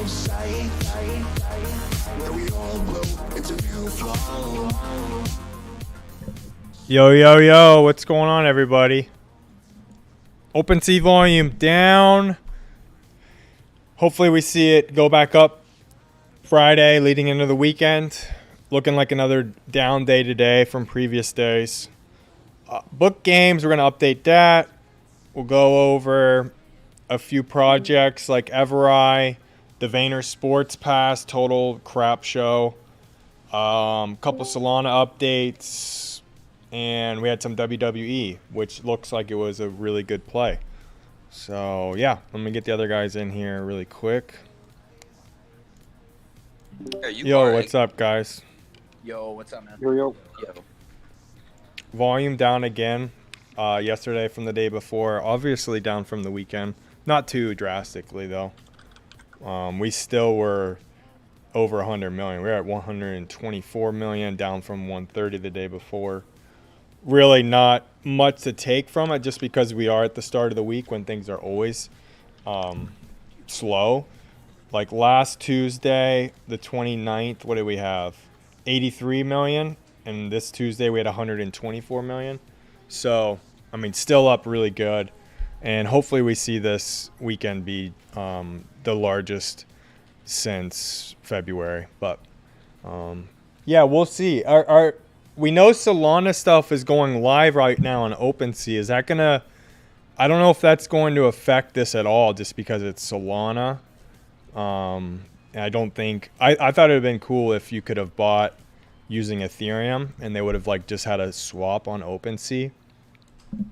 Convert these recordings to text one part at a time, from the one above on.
sight, where we all glow into new flow. Yo, yo, yo, what's going on, everybody? OpenSea volume down. Hopefully we see it go back up Friday leading into the weekend. Looking like another down day today from previous days. Book games, we're going to update that. We'll go over a few projects like Evereye, the Vayner Sports Pass, total crap show. Couple Solana updates. And we had some WWE, which looks like it was a really good play. So, yeah, let me get the other guys in here really quick. Yo, what's up, guys? Yo, what's up, man? Yo. Volume down again yesterday from the day before. Obviously down from the weekend. Not too drastically, though. We still were over 100 million. We're at 124 million, down from 130 the day before. Really not much to take from it just because we are at the start of the week when things are always slow. Like last Tuesday, the 29th, what did we have? 83 million. And this Tuesday we had 124 million. So, I mean, still up really good. And hopefully we see this weekend be the largest since February. But, yeah, we'll see. We know Solana stuff is going live right now on OpenSea. Is that going to... I don't know if that's going to affect this at all just because it's Solana. I don't think... I thought it would have been cool if you could have bought using Ethereum and they would have like just had a swap on OpenSea.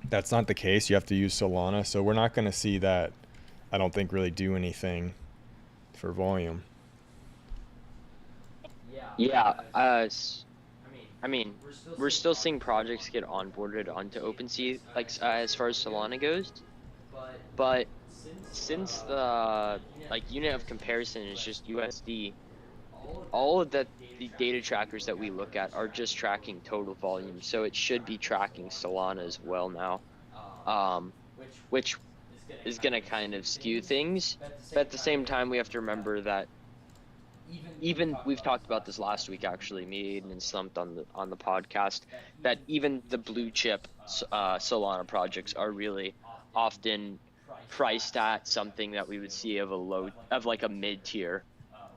That's not the case. You have to use Solana. So we're not going to see that, I don't think, really do anything for volume. Yeah, I mean, we're still seeing projects get onboarded onto OpenSea, like as far as Solana goes, but since the unit of comparison is just USD, all of the data trackers that we look at are just tracking total volume, so it should be tracking Solana as well now, which is gonna kind of skew things. But at the same time, we have to remember that even we've talked about this last week, actually, me and Slumped on the podcast, that even the blue chip Solana projects are really often priced at something that we would see of a mid tier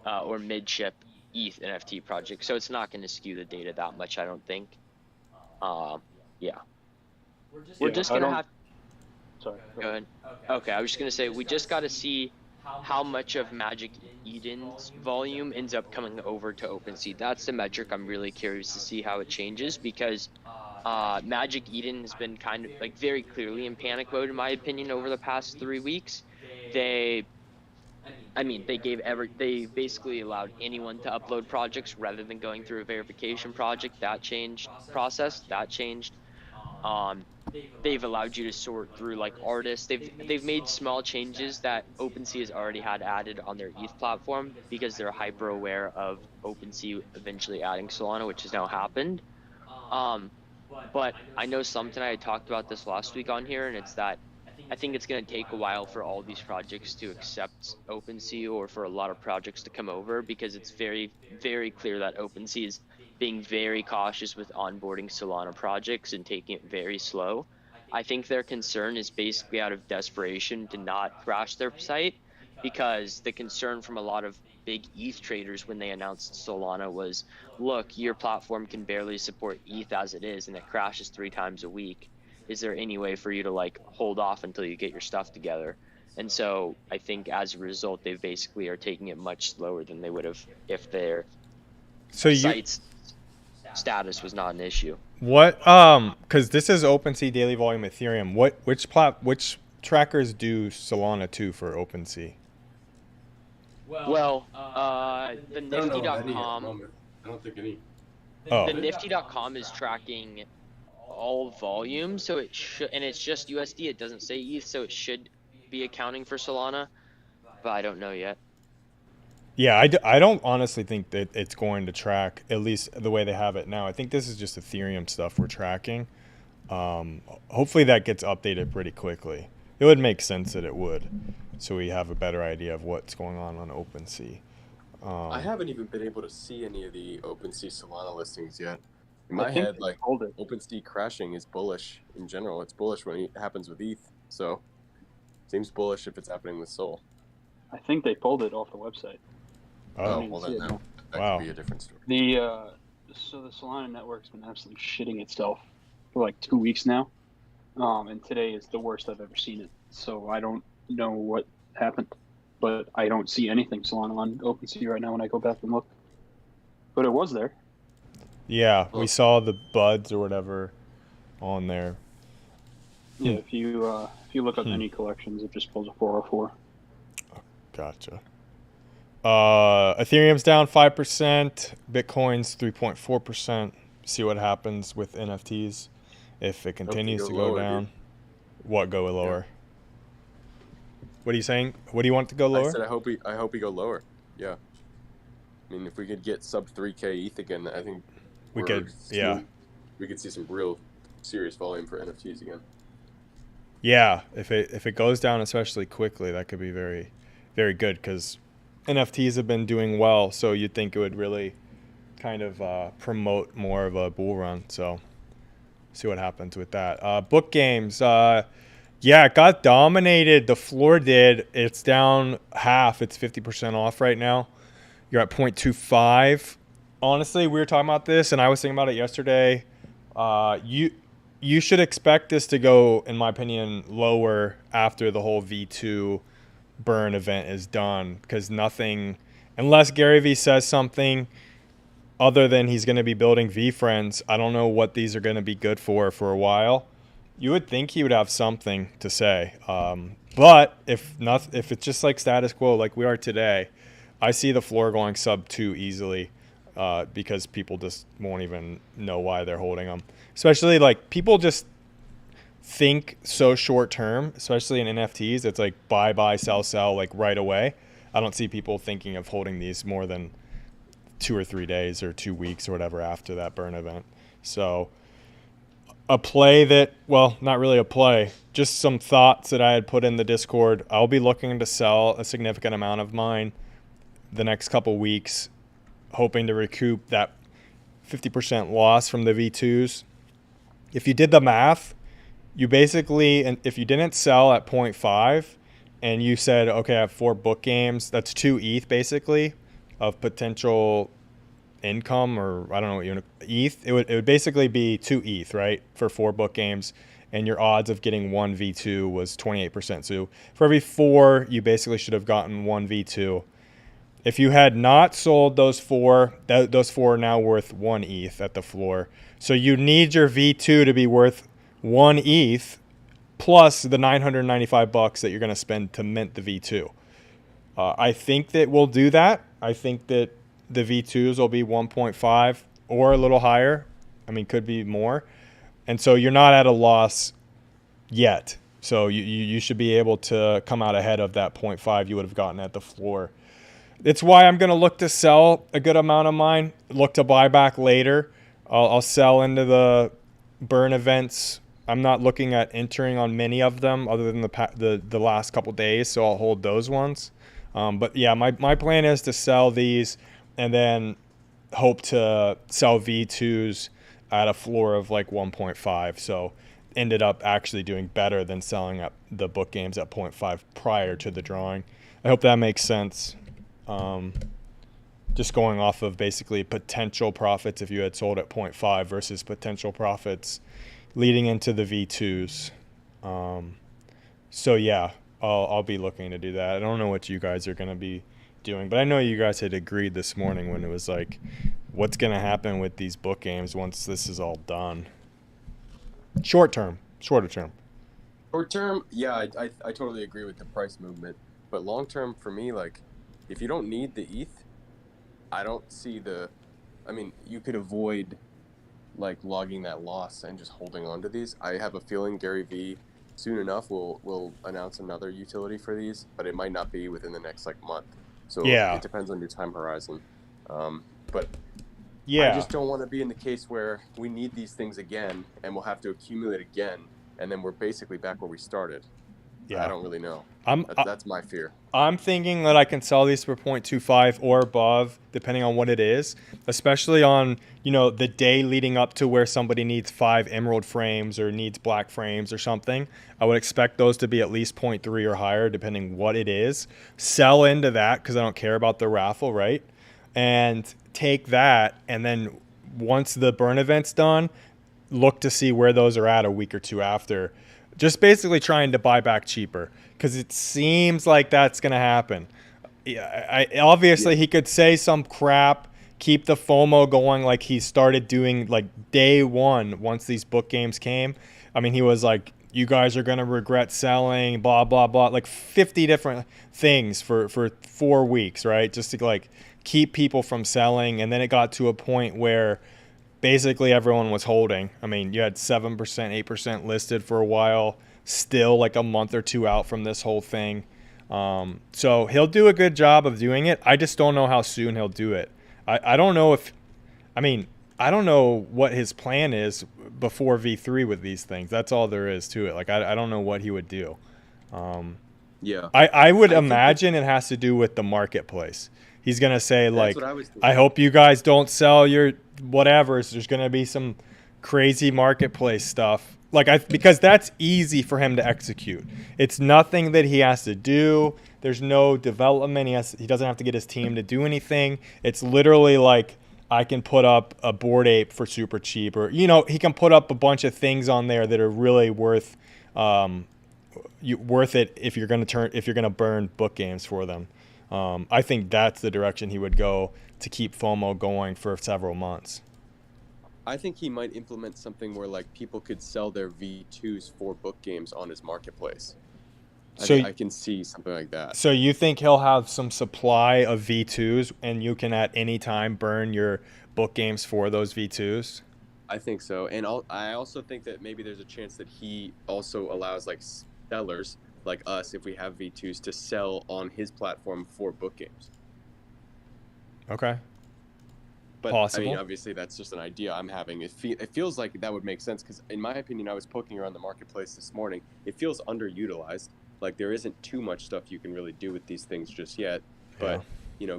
or mid chip ETH NFT project. So it's not going to skew the data that much, I don't think. Yeah. We're just gonna have. Sorry. Go ahead. Okay, I was just gonna say we just got to see how much of Magic Eden's volume ends up coming over to OpenSea. That's the metric I'm really curious to see how it changes, because Magic Eden has been kind of like very clearly in panic mode, in my opinion, over the past 3 weeks. They basically allowed anyone to upload projects rather than going through a verification process. That changed. They've allowed you to sort through like artists. They've made small changes that OpenSea has already had added on their ETH platform because they're hyper aware of OpenSea eventually adding Solana, which has now happened. But I know Slumpt and I had talked about this last week on here, and it's that I think it's going to take a while for all these projects to accept OpenSea, or for a lot of projects to come over, because it's very, very clear that OpenSea is being very cautious with onboarding Solana projects and taking it very slow. I think their concern is basically out of desperation to not crash their site, because the concern from a lot of big ETH traders when they announced Solana was, look, your platform can barely support ETH as it is, and it crashes 3 times a week. Is there any way for you to like hold off until you get your stuff together? And so I think as a result, they basically are taking it much slower than they would have if their site's status was not an issue. What because this is OpenSea daily volume Ethereum. Which trackers do Solana to for OpenSea? Well, the Nifty.com. I don't think any. Oh. The Nifty.com is tracking all volume, so it should, and it's just USD. It doesn't say ETH, so it should be accounting for Solana, but I don't know yet. Yeah, I don't honestly think that it's going to track, at least the way they have it now. I think this is just Ethereum stuff we're tracking. Hopefully that gets updated pretty quickly. It would make sense that it would. so we have a better idea of what's going on OpenSea. I haven't even been able to see any of the OpenSea Solana listings yet. In I my think head, they like pulled it. OpenSea crashing is bullish in general. It's bullish when it happens with ETH, so seems bullish if it's happening with Sol. I think they pulled it off the website. Oh, mean, well see then it now. that Wow. could be a different story. So the Solana network's been absolutely shitting itself for like 2 weeks now, and today is the worst I've ever seen it. So I don't know what happened, but I don't see anything Solana on OpenSea right now when I go back and look. But it was there. Yeah, we saw the buds or whatever on there. Yeah, if you look up any collections, it just pulls a 404. Gotcha. Ethereum's down 5%. Bitcoin's 3.4%. See what happens with NFTs. If it continues to go lower, down, dude. what go lower? What are you saying? What do you want to go lower? I said I hope we go lower. Yeah. I mean, if we could get sub 3K ETH again, I think We could, yeah. We could see some real serious volume for NFTs again. Yeah, if it goes down especially quickly, that could be very, very good because NFTs have been doing well. So you'd think it would really kind of promote more of a bull run. So see what happens with that. Book games, yeah, it got dominated. The floor did. It's down half. It's 50% off right now. You're at 0.25. Honestly, we were talking about this, and I was thinking about it yesterday. You should expect this to go, in my opinion, lower after the whole V2 burn event is done, because nothing, unless Gary Vee says something other than he's going to be building VFriends, I don't know what these are going to be good for a while. You would think he would have something to say, but if it's just like status quo like we are today, I see the floor going sub 2 easily, because people just won't even know why they're holding them. Especially like people just think so short term, especially in NFTs. It's like buy, sell, like right away. I don't see people thinking of holding these more than 2 or 3 days or 2 weeks or whatever after that burn event. So a play that, well, not really a play, just some thoughts that I had put in the Discord. I'll be looking to sell a significant amount of mine the next couple weeks, hoping to recoup that 50% loss from the V2s. If you did the math, you basically, and if you didn't sell at 0.5 and you said, okay, I have 4 book games, that's 2 ETH basically of potential income, or I don't know what you ETH. It would basically be 2 ETH, right, for 4 book games, and your odds of getting 1 V2 was 28%. So for every 4, you basically should have gotten 1 V2. If you had not sold those 4, those 4 are now worth 1 ETH at the floor. So you need your V2 to be worth 1 ETH plus the $995 that you're going to spend to mint the V2. I think that we'll do that. I think that the V2s will be 1.5 or a little higher. I mean, could be more. And so you're not at a loss yet. So you should be able to come out ahead of that 0.5 you would have gotten at the floor. It's why I'm going to look to sell a good amount of mine, look to buy back later. I'll sell into the burn events. I'm not looking at entering on many of them other than the last couple days, so I'll hold those ones. But yeah, my plan is to sell these and then hope to sell V2s at a floor of like 1.5. So ended up actually doing better than selling up the book games at 0.5 prior to the drawing. I hope that makes sense. Just going off of basically potential profits if you had sold at 0.5 versus potential profits leading into the V2s. So yeah, I'll be looking to do that. I don't know what you guys are going to be doing, but I know you guys had agreed this morning when it was like, what's going to happen with these book games once this is all done? Shorter term. Short term, yeah, I totally agree with the price movement. But long term, for me, like, if you don't need the ETH, I don't see I mean, you could avoid like logging that loss and just holding on to these. I have a feeling Gary Vee soon enough will announce another utility for these, but it might not be within the next like month. So yeah, it depends on your time horizon. But yeah, I just don't want to be in the case where we need these things again and we'll have to accumulate again, and then we're basically back where we started. Yeah. I don't really know. I'm That's my fear. I'm thinking that I can sell these for 0.25 or above, depending on what it is, especially on, the day leading up to where somebody needs 5 emerald frames or needs black frames or something. I would expect those to be at least 0.3 or higher, depending what it is. Sell into that because I don't care about the raffle, right? And take that, and then once the burn event's done, look to see where those are at a week or two after. Just basically trying to buy back cheaper because it seems like that's going to happen. Yeah, obviously he could say some crap, keep the FOMO going like he started doing like day one once these book games came. I mean, he was like, you guys are going to regret selling, blah, blah, blah, like 50 different things for 4 weeks, right? Just to like keep people from selling. And then it got to a point where basically everyone was holding. I mean, you had 7%, 8% listed for a while, still like a month or two out from this whole thing. So he'll do a good job of doing it. I just don't know how soon he'll do it. I don't know I don't know what his plan is before V3 with these things. That's all there is to it. Like, I don't know what he would do. Yeah. I would I think imagine it has to do with the marketplace. He's going to say, That's like, what I was thinking. I hope you guys don't sell your whatever. So there's going to be some crazy marketplace stuff. Because that's easy for him to execute. It's nothing that he has to do. There's no development. He doesn't have to get his team to do anything. It's literally like, I can put up a Bored Ape for super cheap, or, he can put up a bunch of things on there that are really worth it if you're going to burn book games for them. I think that's the direction he would go to keep FOMO going for several months. I think he might implement something where like people could sell their V2s for book games on his marketplace. I can see something like that. So you think he'll have some supply of V2s and you can at any time burn your book games for those V2s? I think so. And I also think that maybe there's a chance that he also allows like sellers like us, if we have V2s, to sell on his platform for book games. Okay. But Possible. I mean, obviously, that's just an idea I'm having. It feels like that would make sense because, in my opinion, I was poking around the marketplace this morning. It feels underutilized. Like there isn't too much stuff you can really do with these things just yet. But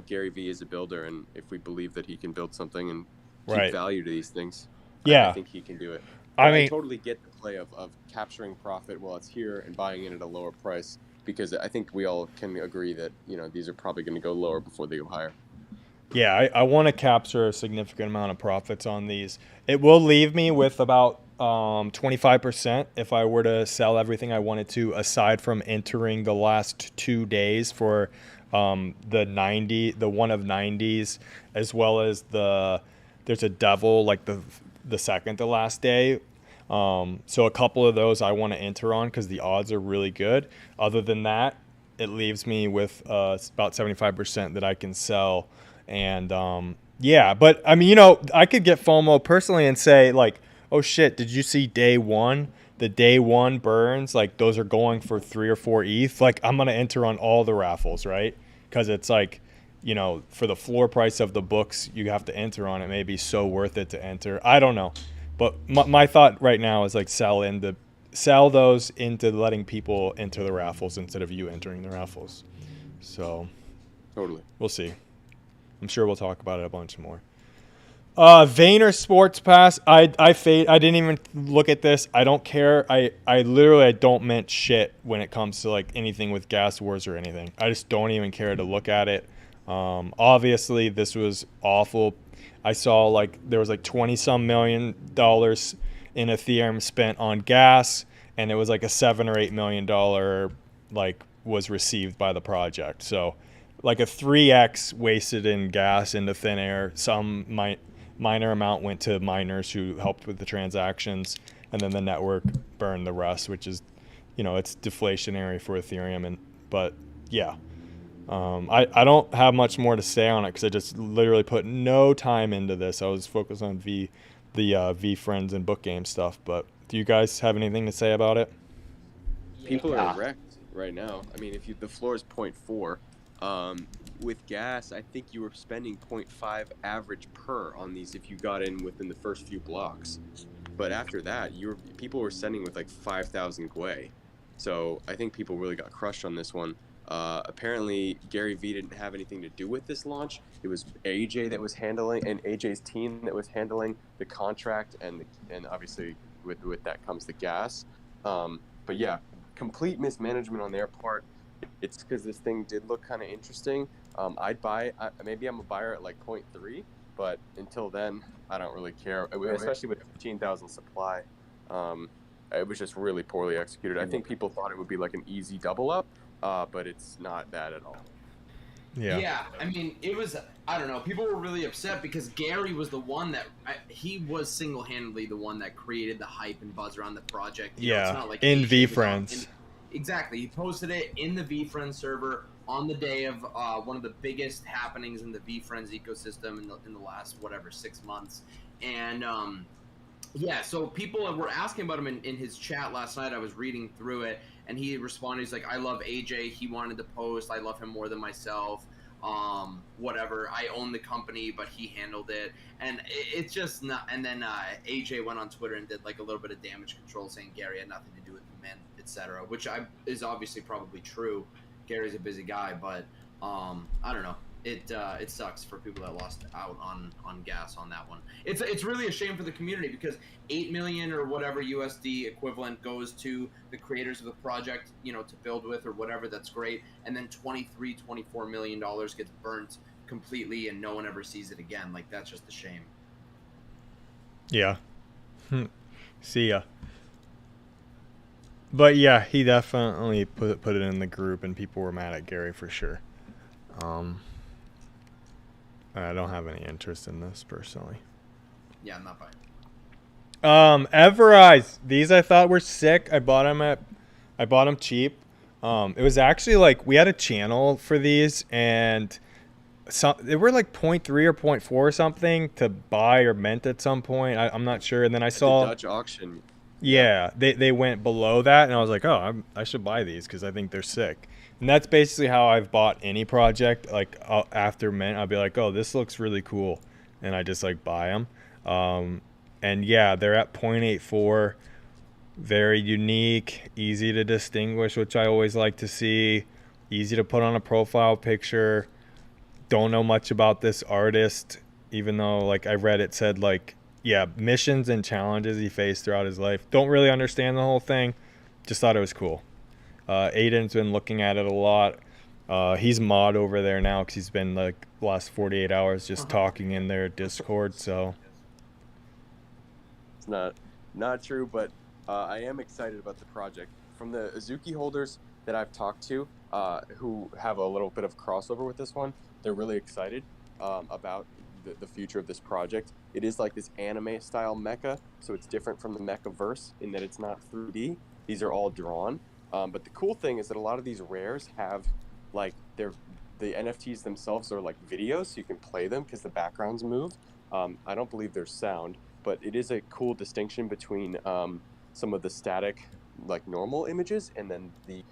Gary Vee is a builder, and if we believe that he can build something and keep value to these things, I think he can do it. I totally get the play of capturing profit while it's here and buying it at a lower price, because I think we all can agree that these are probably going to go lower before they go higher. Yeah, I want to capture a significant amount of profits on these. It will leave me with about 25% if I were to sell everything I wanted to, aside from entering the last 2 days for the one of 90s, as well as there's a devil like the second to last day. So a couple of those I want to enter on because the odds are really good. Other than that, it leaves me with about 75% that I can sell. And but I mean, I could get FOMO personally and say like, oh shit, did you see day one? The day one burns, like those are going for 3 or 4 ETH. Like I'm going to enter on all the raffles, right? Because it's like, for the floor price of the books you have to enter on, it may be so worth it to enter. I don't know. But my thought right now is like sell those into letting people enter the raffles instead of you entering the raffles. So Totally. We'll see. I'm sure we'll talk about it a bunch more. Vayner Sports Pass. I didn't even look at this. I don't care. I literally don't mint shit when it comes to like anything with Gas Wars or anything. I just don't even care to look at it. Obviously this was awful. I saw like there was like $20-some million in Ethereum spent on gas, and it was like a $7 or $8 million like was received by the project. So like a 3x wasted in gas into thin air. Some minor amount went to miners who helped with the transactions, and then the network burned the rest, which is, it's deflationary for Ethereum. But yeah, I don't have much more to say on it because I just literally put no time into this. I was focused on the V Friends and book game stuff. But do you guys have anything to say about it? People are wrecked right now. I mean, the floor is 0.4. With gas, I think you were spending 0.5 average per on these if you got in within the first few blocks. But after that, people were sending with like 5,000 Gwei. So I think people really got crushed on this one. Apparently, Gary Vee didn't have anything to do with this launch. It was AJ that was handling, and AJ's team that was handling the contract, and obviously with that comes the gas. But yeah, complete mismanagement on their part. It's because this thing did look kind of interesting. I'd buy. Maybe I'm a buyer at like 0.3, but until then, I don't really care. Especially with 15,000 supply. It was just really poorly executed. I think people thought it would be like an easy double up, but it's not that at all. Yeah. I mean, it was, I don't know, people were really upset because Gary was the one that, he was single-handedly the one that created the hype and buzz around the project. You know, it's not like in AJ was VFriends. Exactly. He posted it in the VFriends server on the day of one of the biggest happenings in the VFriends ecosystem in the last, 6 months. And, yeah, so people were asking about him in his chat last night. I was reading through it, and he responded. He's like, I love AJ. He wanted to post. I love him more than myself. Whatever. I own the company, but he handled it. And it's just not. And then AJ went on Twitter and did like a little bit of damage control, saying Gary had nothing to do with the man, etc. Which is obviously probably true. Gary's a busy guy, but I don't know. It sucks for people that lost out on gas on that one. It's really a shame for the community because 8 million or whatever USD equivalent goes to the creators of the project, you know, to build with or whatever. That's great. And then $24 million gets burnt completely and no one ever sees it again. Like, that's just a shame. Yeah. See ya. But yeah, he definitely put it in the group, and people were mad at Gary for sure. I don't have any interest in this personally. Yeah, I'm not buying. Evereyes. These I thought were sick. I bought them cheap. It was actually like we had a channel for these, and they were like 0.3 or 0.4 or something to buy or mint at some point. I'm not sure. And then I saw the Dutch auction. Yeah, they went below that, and I was like, oh, I should buy these because I think they're sick. And that's basically how I've bought any project. Like after mint, I'll be like, oh, this looks really cool, and I just like buy them. And yeah, they're at 0.84, very unique, easy to distinguish, which I always like to see. Easy to put on a profile picture. Don't know much about this artist, even though like I read it said like, yeah, missions and challenges he faced throughout his life. Don't really understand the whole thing. Just thought it was cool. Aiden's been looking at it a lot. He's mod over there now because he's been like the last 48 hours just talking in their Discord. So it's not true, but I am excited about the project. From the Azuki holders that I've talked to, who have a little bit of crossover with this one, they're really excited about the future of this project. It is like this anime style mecha, so it's different from the mechaverse in that it's not 3D. These are all drawn. But the cool thing is that a lot of these rares have like the NFTs themselves are like videos, so you can play them because the backgrounds move. I don't believe there's sound, but it is a cool distinction between some of the static like normal images and then the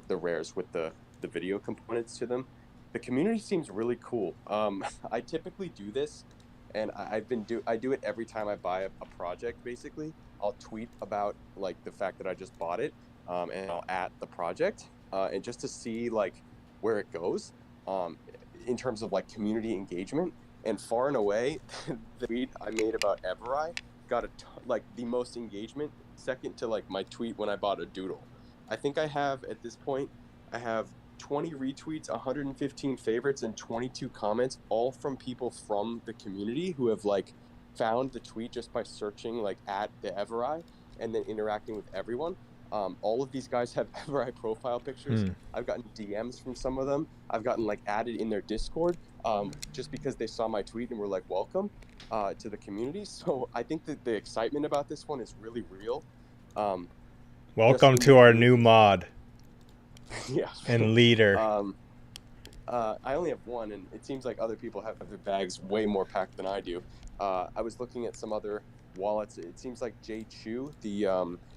rares with the video components to them. The community seems really cool. I typically do this, and I do it every time I buy a project. Basically, I'll tweet about like the fact that I just bought it, and I'll at the project, and just to see like where it goes, in terms of like community engagement. And far and away, the tweet I made about Evereye got like the most engagement, second to like my tweet when I bought a doodle. I think I have at this point, I have 20 retweets, 115 favorites, and 22 comments, all from people from the community who have like found the tweet just by searching like at the Evereye and then interacting with everyone. All of these guys have Evereye profile pictures. I've gotten DMs from some of them. I've gotten like added in their Discord just because they saw my tweet and were like, welcome to the community. So I think that the excitement about this one is really real. Welcome to our new mod. Yeah. And leader. I only have one, and it seems like other people have their bags way more packed than I do. I was looking at some other wallets. It seems like Jay Chu,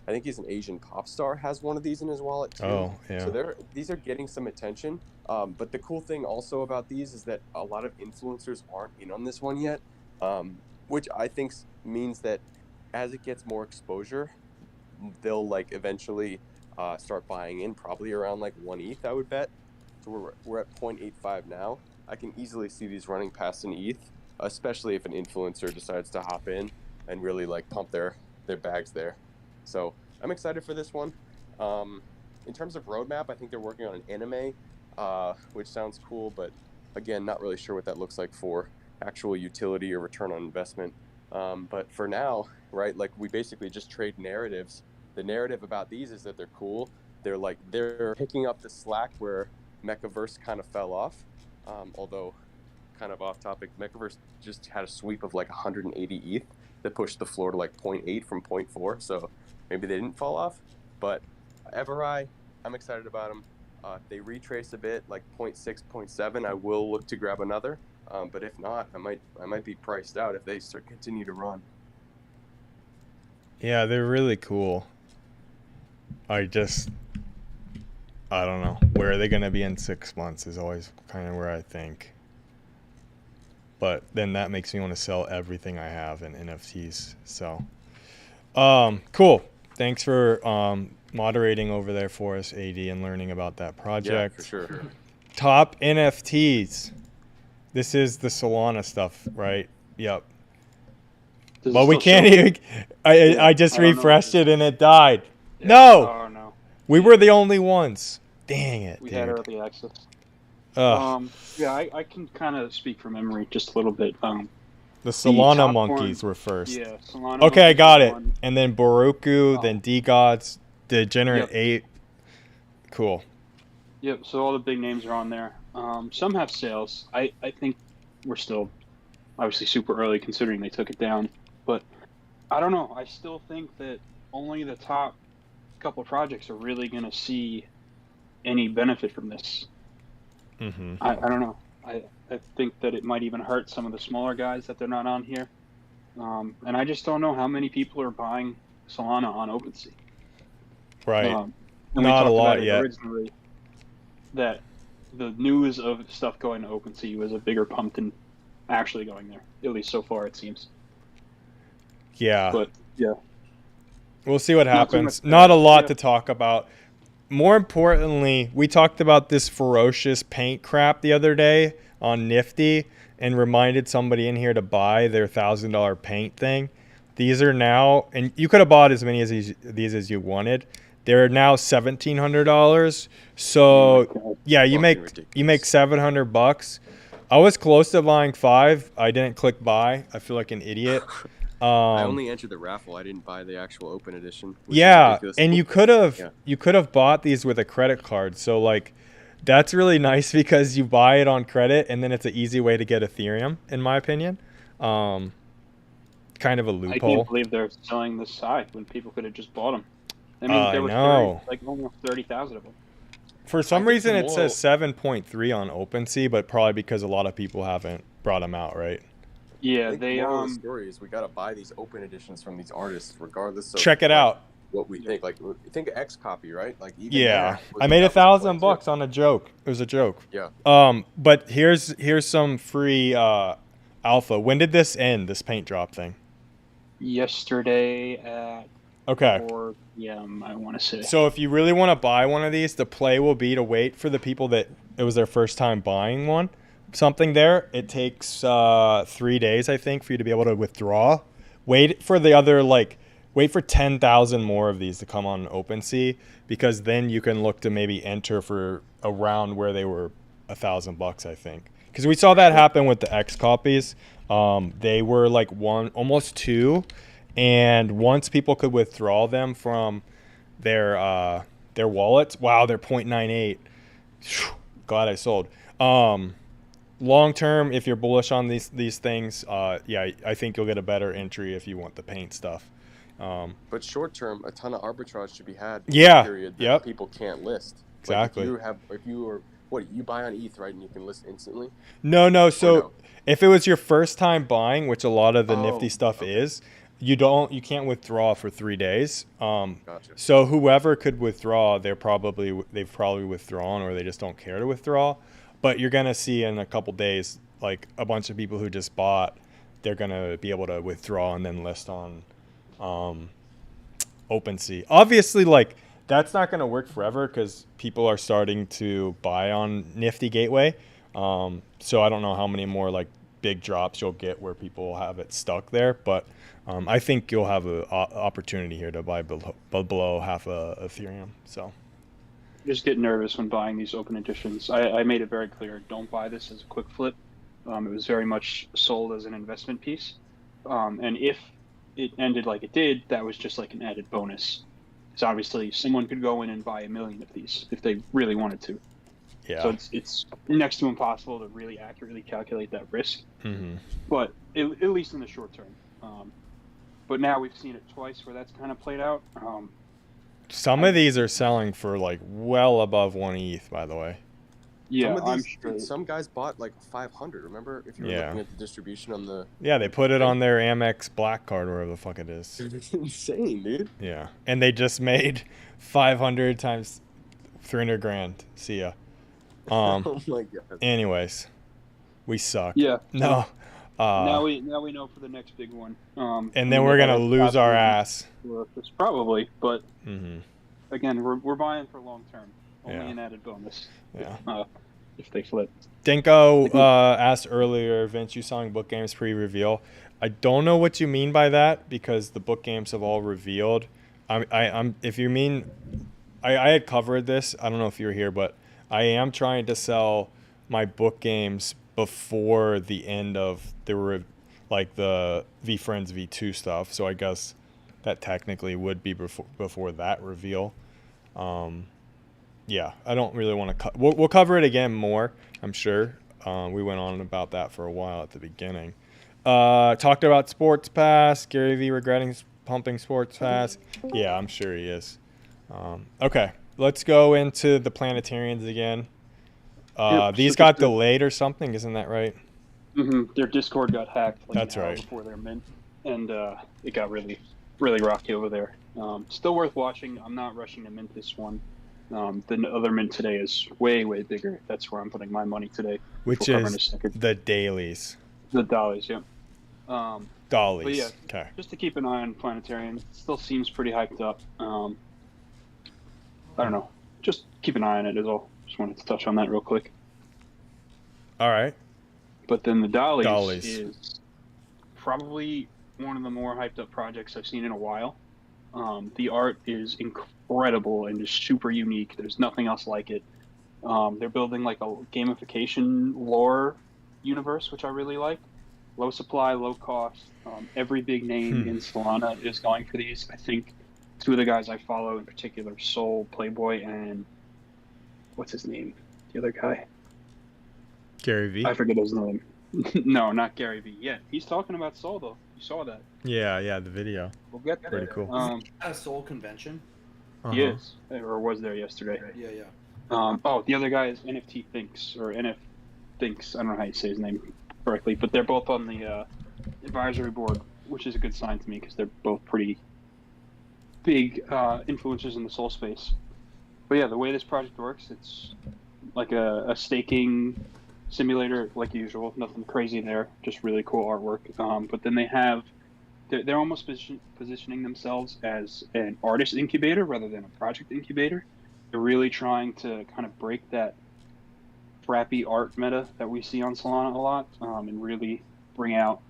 I think he's an Asian pop star, has one of these in his wallet too. Oh, yeah. So these are getting some attention. But the cool thing also about these is that a lot of influencers aren't in on this one yet, which I think means that as it gets more exposure, they'll like eventually start buying in probably around like 1 ETH, I would bet. So we're at 0.85 now. I can easily see these running past an ETH, especially if an influencer decides to hop in and really like pump their bags there. So I'm excited for this one. In terms of roadmap, I think they're working on an anime, which sounds cool, but again, not really sure what that looks like for actual utility or return on investment. But for now, right, like we basically just trade narratives. The narrative about these is that they're cool. They're picking up the slack where Mechaverse kind of fell off. Although kind of off topic, Mechaverse just had a sweep of like 180 ETH that pushed the floor to like 0.8 from 0.4. So maybe they didn't fall off. But Evereye, I'm excited about them. If they retrace a bit, like 0.6, 0.7, I will look to grab another. But if not, I might be priced out if they continue to run. Yeah, they're really cool. I don't know. Where are they going to be in 6 months is always kind of where I think. But then that makes me want to sell everything I have in NFTs. So, cool. Thanks for moderating over there for us, AD, and learning about that project. Yeah, for sure. Top NFTs. This is the Solana stuff, right? Yep. But we can't even. I just refreshed it and it died. Yeah. No. Oh no. We were the only ones. Dang it, We dude. had early access. Ugh. Yeah, I can kind of speak from memory just a little bit. The Solana top monkeys one- were first. Yeah, Solana. Okay, I monkeys got were it. one. And then Boruku, Oh. then D-Gods, Degenerate Yep. 8. Cool. Yep. So all the big names are on there. Some have sales. I think we're still obviously super early considering they took it down, but I don't know. I still think that only the top couple projects are really going to see any benefit from this. Mm-hmm. I don't know. I think that it might even hurt some of the smaller guys that they're not on here. And I just don't know how many people are buying Solana on OpenSea. Right. And we Not a talked lot about it yet. originally that the news of stuff going to OpenSea was a bigger pump than actually going there. At least so far, it seems. Yeah. But yeah, We'll see what Not too happens. much Not a there. lot Yeah. to talk about. More importantly, we talked about this ferocious paint crap the other day on Nifty and reminded somebody in here to buy their $1,000 paint thing. These are now, and you could have bought as many as these as you wanted. They're now $1,700. So yeah, you make $700. I was close to buying 5. I didn't click buy. I feel like an idiot. I only entered the raffle. I didn't buy the actual open edition. Which is Yeah, ridiculous. and you could have bought these with a credit card. So like, that's really nice because you buy it on credit, and then it's an easy way to get Ethereum, in my opinion. Kind of a I loophole. can't believe they're selling this side when people could have just bought them. I mean, there I were know. almost 30,000 of them. For some think reason, the it says 7.3 on OpenSea, but probably because a lot of people haven't brought them out, right? I Yeah, think they the moral of the story is we gotta buy these open editions from these artists, regardless of Check it like, out. what we think. Like, think of X copy, right? Like, even Yeah, there was I made a $1,000 on a joke. It was a joke. Yeah. But here's some free alpha. When did this end? This paint drop thing? yesterday at Okay. 4 p.m. I want to say. So if you really want to buy one of these, the play will be to wait for the people that it was their first time buying something there. It takes 3 days, I think, for you to be able to withdraw. Wait for 10,000 more of these to come on OpenSea, because then you can look to maybe enter for a round where they were $1,000, I think. Because we saw that happen with the X copies. They were like almost 2. And once people could withdraw them from their wallets, wow, they're 0.98. Glad I sold. Long term, if you're bullish on these things, yeah, I think you'll get a better entry if you want the paint stuff. But short term, a ton of arbitrage should be had. In Yeah, the period that yep. people can't list. Exactly. Like you buy on ETH, right, and you can list instantly. No. So no? if it was your first time buying, which a lot of the Oh, Nifty stuff okay. is, you can't withdraw for 3 days. Gotcha. So whoever could withdraw, they've probably withdrawn, or they just don't care to withdraw. But you're gonna see in a couple days, like a bunch of people who just bought, they're gonna be able to withdraw and then list on OpenSea. Obviously, like that's not going to work forever because people are starting to buy on Nifty Gateway. So I don't know how many more like big drops you'll get where people will have it stuck there, but I think you'll have an opportunity here to buy below half a Ethereum. So Just get nervous when buying these open editions. I made it very clear, don't buy this as a quick flip. It was very much sold as an investment piece. And if it ended like it did, that was just like an added bonus. Because obviously someone could go in and buy 1 million of these if they really wanted to. yeah. So it's next to impossible to really accurately calculate that risk. Mm-hmm. But at least in the short term. But now we've seen it twice where that's kind of played out. Some of these are selling for like well above 1 ETH, by the way. Yeah, some of I'm these, sure. some guys bought like 500. Remember, if you were Yeah. looking at the distribution on the. Yeah, they put it on their Amex Black Card, wherever the fuck it is. It's insane, dude. Yeah, and they just made 500 times 300 grand. See ya. Oh my god. Anyways, we suck. Yeah. No. Now we know for the next big one. And then we're gonna lose our ass. It's probably, but Mm-hmm. again, we're buying for long term. Only Yeah. an added bonus. Yeah. If they flip. Dinko asked earlier, Vince, you selling book games pre-reveal? I don't know what you mean by that because the book games have all revealed. I'm if you mean, I had covered this. I don't know if you were here, but I am trying to sell my book games before the end of like the VFriends V2 stuff. So I guess that technically would be before that reveal. Yeah, I don't really want to we'll cover it again more, I'm sure. We went on about that for a while at the beginning. Talked about Sports Pass. Gary Vee regretting pumping Sports Pass. Yeah, I'm sure he is. Okay, let's go into the Planetarians again. These got delayed or something, isn't that right? Mm-hmm. Their Discord got hacked. Like That's an hour right. Before their mint, and it got really, really rocky over there. Still worth watching. I'm not rushing to mint this one. The other mint today is way, way bigger. That's where I'm putting my money today. Which we'll cover in a is second. the dailies. The dollies, yeah. Dollies. But yeah, Okay. just to keep an eye on Planetarian. It still seems pretty hyped up. I don't know. Just keep an eye on it is all. Just wanted to touch on that real quick. All right. But then the Dollies. is probably one of the more hyped up projects I've seen in a while. The art is incredible and just super unique. There's nothing else like it. They're building like a gamification lore universe, which I really like. Low supply, low cost. Every big name in Solana is going for these. I think two of the guys I follow in particular, Soul, Playboy, and what's his name? The other guy. Gary Vee. I forget his name. No, not Gary Vee. Yeah, he's talking about Soul though. You saw that. Yeah, the video. We'll get there. Pretty cool. At a Soul convention. He is, or was there yesterday. Yeah. Oh, the other guy is NFT Thinks, or NF Thinks. I don't know how you say his name correctly, but they're both on the advisory board, which is a good sign to me because they're both pretty big influencers in the Soul space. But yeah, the way this project works, it's like a staking simulator like usual. Nothing crazy there, just really cool artwork. But then they're almost positioning themselves as an artist incubator rather than a project incubator. They're really trying to kind of break that crappy art meta that we see on Solana a lot, and really bring out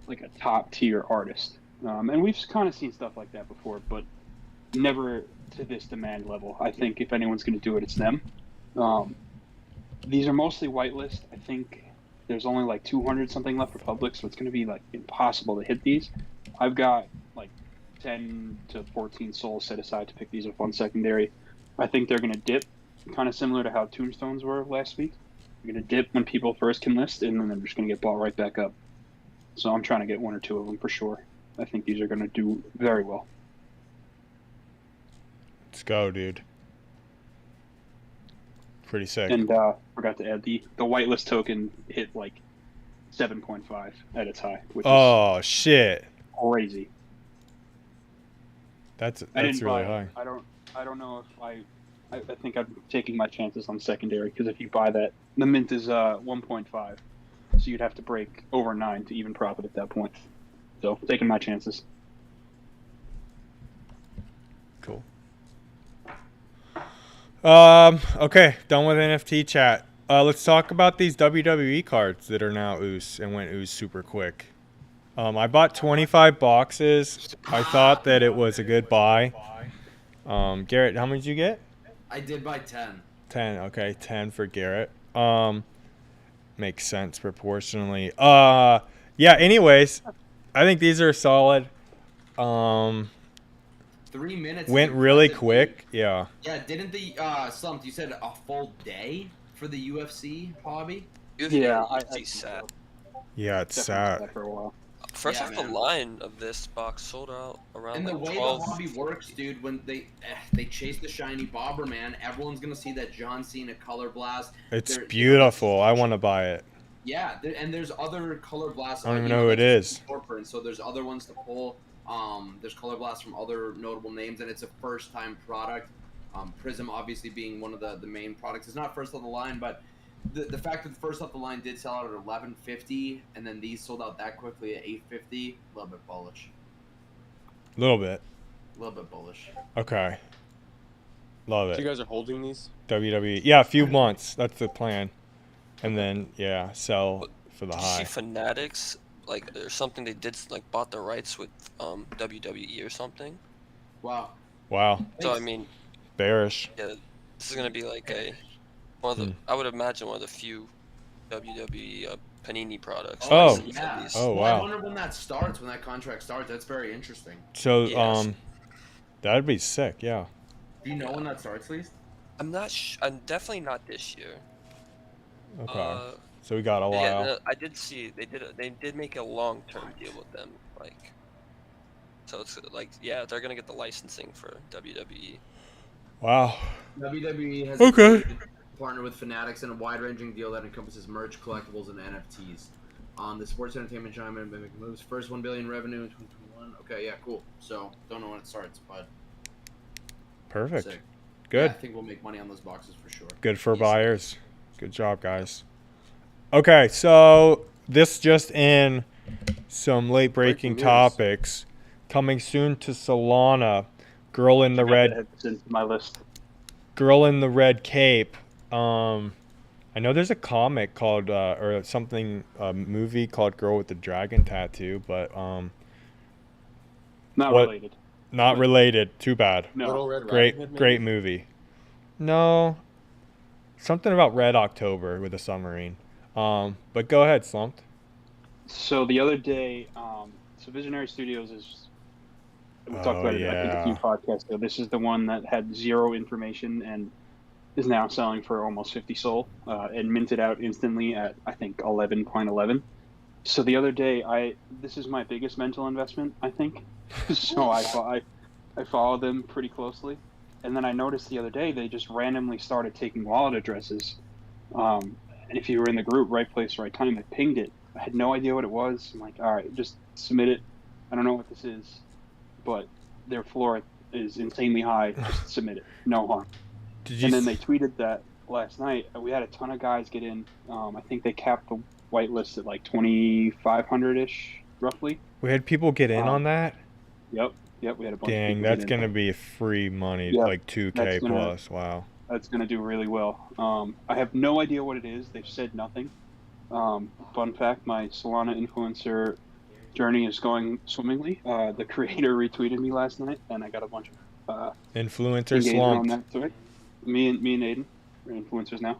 like a top tier artist. And we've kind of seen stuff like that before, but never to this demand level. I think if anyone's going to do it, it's them. These are mostly whitelist. I think there's only like 200 something left for public, so it's going to be like impossible to hit these. I've got like 10 to 14 souls set aside to pick these up on secondary. I think they're going to dip, kind of similar to how Tombstones were last week. They're going to dip when people first can list, and then they're just going to get bought right back up. So I'm trying to get one or two of them for sure. I think these are going to do very well. Let's go, dude. Pretty sick. And forgot to add the whitelist token hit like 7.5 at its high, which Oh shit. is crazy. That's I didn't really buy it. high. I don't know if I think I'm taking my chances on secondary because if you buy that, the mint is 1.5, so you'd have to break over 9 to even profit at that point. So taking my chances. Cool. Okay, done with NFT chat. Let's talk about these WWE cards that are now ooze and went ooze super quick. I bought 25 boxes. I thought that it was a good buy. Garrett, how many did you get? I did buy 10. 10. Okay, 10 for Garrett. Makes sense proportionally. Yeah. Anyways, I think these are solid. 3 minutes. Went is really impressive, quick. dude. Yeah. Yeah, didn't the Slumped, you said a full day for the UFC hobby? Yeah, I see think sad. so. Yeah, it's Definitely sad. sad for a while. First Yeah, off, the man. line of this box sold out around And the like way 12. the hobby works, dude, when they chase the shiny bobber, man, everyone's gonna see that John Cena color blast. It's They're- beautiful. I want to buy it. Yeah, and there's other color blasts. I don't even you know who it that's is. corporate, so there's other ones to pull. There's color blasts from other notable names, and it's a first time product. Prism obviously being one of the main products. It's not first of the line, but the fact that the first off the line did sell out at 1150, and then these sold out that quickly at 850, a little bit bullish. A little bit. A little bit bullish. Okay. Love So you it. guys are holding these? WWE. Yeah, a few months. That's the plan. And then, yeah, sell for the Did you see high. Fanatics? Like, there's something they did, like, bought the rights with WWE or something. Wow. Wow. So, I Thanks. mean, Bearish. yeah, this is going to be like one of the, I would imagine one of the few WWE Panini products. Oh. licensed at Yeah. least. Oh, Well, wow. I wonder when that starts. When that contract starts, that's very interesting. So, Yes. that'd be sick. Yeah. Do you know when that starts, Least? I'm not I'm definitely not this year. Okay. So we got a Yeah, while. no, I did see they did make a long-term deal with them, like, so it's like, yeah, they're gonna get the licensing for WWE. Wow. WWE has Okay. agreed to partner with Fanatics in a wide-ranging deal that encompasses merch, collectibles, and NFTs. On the sports entertainment giant and making moves, first 1 billion revenue in 2021. Okay, yeah, cool. So don't know when it starts, but Perfect. sick. Good. Yeah, I think we'll make money on those boxes for sure. Good for Easy. buyers. Good job, guys. Okay, so this just in some late breaking Breaking news. topics. Coming soon to Solana. Girl in the red It's in my list. girl in the red cape. I know there's a comic called or something, a movie called Girl with the Dragon Tattoo, but Not What? related. not related. Too bad. No. Little Red Riding Great Hood, maybe? great movie. No. Something about Red October with a submarine. But go ahead, Slumped. So the other day, so Visionary Studios is. We talked Oh, about it, I think, a few yeah. podcasts ago. This is the one that had zero information and is now selling for almost 50 SOL and minted out instantly at, I think, 11.11. So the other day, this is my biggest mental investment, I think. So I follow them pretty closely. And then I noticed the other day they just randomly started taking wallet addresses. And if you were in the group, right place, right time, I pinged it. I had no idea what it was. I'm like, all right, just submit it. I don't know what this is, but their floor is insanely high. Just submit it. No harm. Did you And then they tweeted that last night. We had a ton of guys get in. I think they capped the whitelist at like 2,500 ish, roughly. we had people get in Um, on that? Yep. We had a bunch. of Dang, people that's get in. gonna be free money, Yeah, like 2K that's gonna- plus. Wow. That's going to do really well. I have no idea what it is. They've said nothing. Fun fact: my Solana influencer journey is going swimmingly. The creator retweeted me last night, and I got a bunch of Influencer engagement on slumped. that. So me and Aiden are influencers now.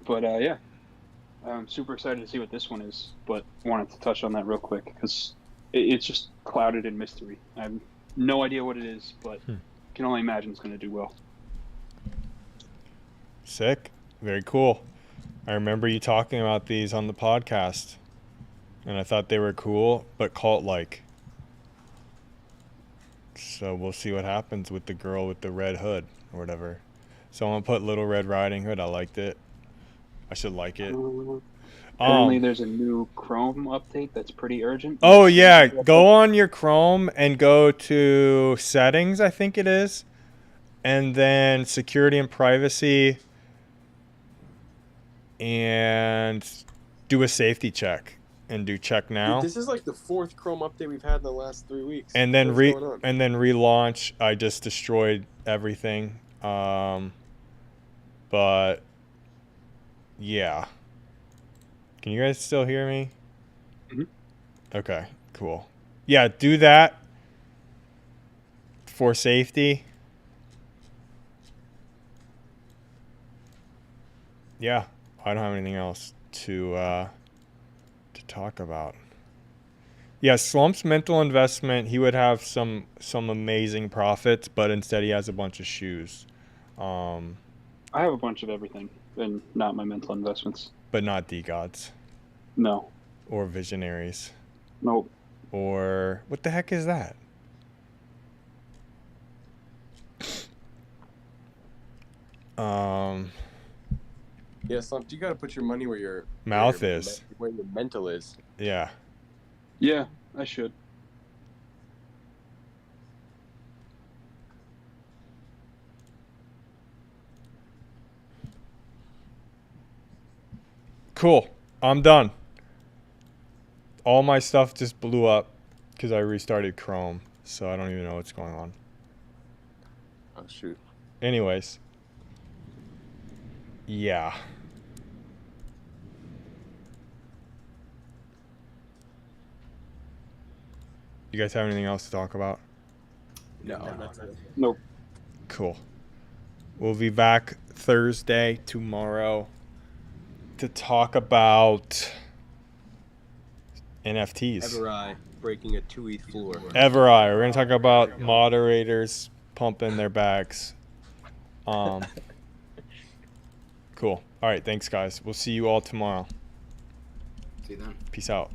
But yeah, I'm super excited to see what this one is. But wanted to touch on that real quick because it's just clouded in mystery. I have no idea what it is, but can only imagine it's going to do well. Sick. Very cool. I remember you talking about these on the podcast, and I thought they were cool, but cult-like. So we'll see what happens with the girl with the red hood or whatever. Someone put Little Red Riding Hood. I liked it. I should like it. Apparently, there's a new Chrome update that's pretty urgent. Oh yeah, go on your Chrome and go to settings, I think it is, and then security and privacy, and do a safety check and do check now. Dude, this is like the 4th Chrome update we've had in the last 3 weeks. And then What's going on? relaunch. I just destroyed everything. But yeah. Can you guys still hear me? Mhm. Okay, cool. Yeah, do that for safety. Yeah, I don't have anything else to talk about. Yeah, Slump's mental investment, he would have some amazing profits, but instead he has a bunch of shoes. I have a bunch of everything, and not my mental investments. But not D-Gods No, or Visionaries nope. or what the heck is that? Yeah, Slump, you got to put your money where your Mouth where your, is. where your mental is. Yeah. Yeah, I should. Cool. I'm done. All my stuff just blew up because I restarted Chrome, so I don't even know what's going on. Oh shoot. Anyways. Yeah. You guys have anything else to talk about? No, that's it. Nope. Cool. We'll be back Thursday, tomorrow, to talk about NFTs. Evereye breaking a 2 ETH floor. Evereye. We're going to talk about moderators pumping their bags. Cool. All right. Thanks, guys. We'll see you all tomorrow. See you then. Peace out.